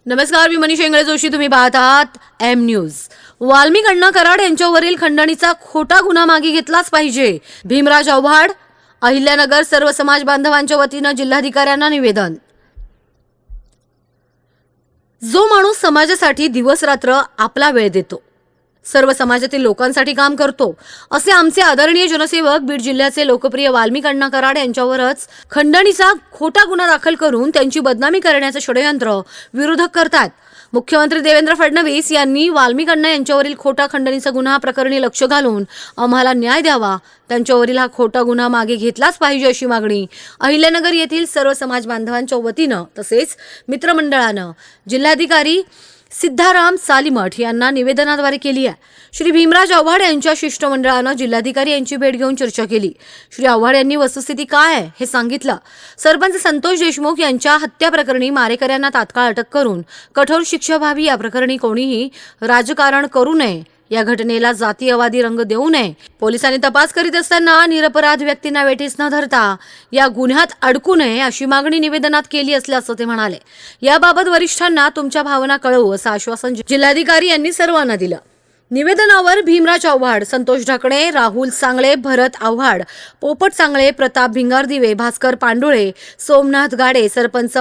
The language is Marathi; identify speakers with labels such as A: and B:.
A: नमस्कार, मी मनीष इंगळे जोशी. तुम्ही पाहत आहात एम न्यूज. वाल्मिक अण्णा कराड यांच्यावरील खंडणीचा खोटा गुन्हा मागे घेतलाच पाहिजे. भीमराज आव्हाड, अहिल्यानगर सर्व समाज बांधवांच्या वतीनं जिल्हाधिकाऱ्यांना निवेदन. जो माणूस समाजासाठी दिवस रात्र आपला वेळ देतो, सर्व समाजातील लोकांसाठी काम करतो, असे आमचे आदरणीय जनसेवक बीड जिल्ह्याचे लोकप्रिय वाल्मिक अण्णा कराड यांच्यावरच खंडणीचा खोटा गुन्हा दाखल करून त्यांची बदनामी करण्याचे षडयंत्र विरोधक करतात. मुख्यमंत्री देवेंद्र फडणवीस यांनी वाल्मिक अण्णा यांच्यावरील खोटा खंडणीचा गुन्हा प्रकरणी लक्ष घालून आम्हाला न्याय द्यावा, त्यांच्यावरील हा खोटा गुन्हा मागे घेतलाच पाहिजे अशी मागणी अहिल्यानगर येथील सर्व समाज बांधवांच्या वतीनं तसेच मित्रमंडळानं जिल्हाधिकारी सिद्धाराम सालीमठ यांना निवेदनाद्वारे केली आहे. श्री भीमराज आव्हाड यांच्या शिष्टमंडळानं जिल्हाधिकारी यांची भेट घेऊन चर्चा केली. श्री आव्हाड यांनी वस्तुस्थिती काय आहे हे सांगितलं. सरपंच संतोष देशमुख यांच्या हत्या प्रकरणी मारेकऱ्यांना तात्काळ अटक करून कठोर शिक्षा व्हावी, या प्रकरणी कोणीही राजकारण करू नये, या घटनेला जातीयवादी रंग देऊ नये, पोलिसांनी तपास करीत असताना निरपराध व्यक्तींना वेठीस न धरता या गुन्ह्यात अडकू नये अशी मागणी निवेदनात केली असल्याचं ते म्हणाले. याबाबत वरिष्ठांना तुमच्या भावना कळवू असं आश्वासन जिल्हाधिकारी यांनी सर्वांना दिलं. निवेदनावर भीमराज आव्हाड, संतोष ढाकणे, राहुल सांगळे, भरत आव्हाड, पोपट सांगळे, प्रताप भिंगारदिवे, भास्कर पांडुळे, सोमनाथ गाडे, सरपंच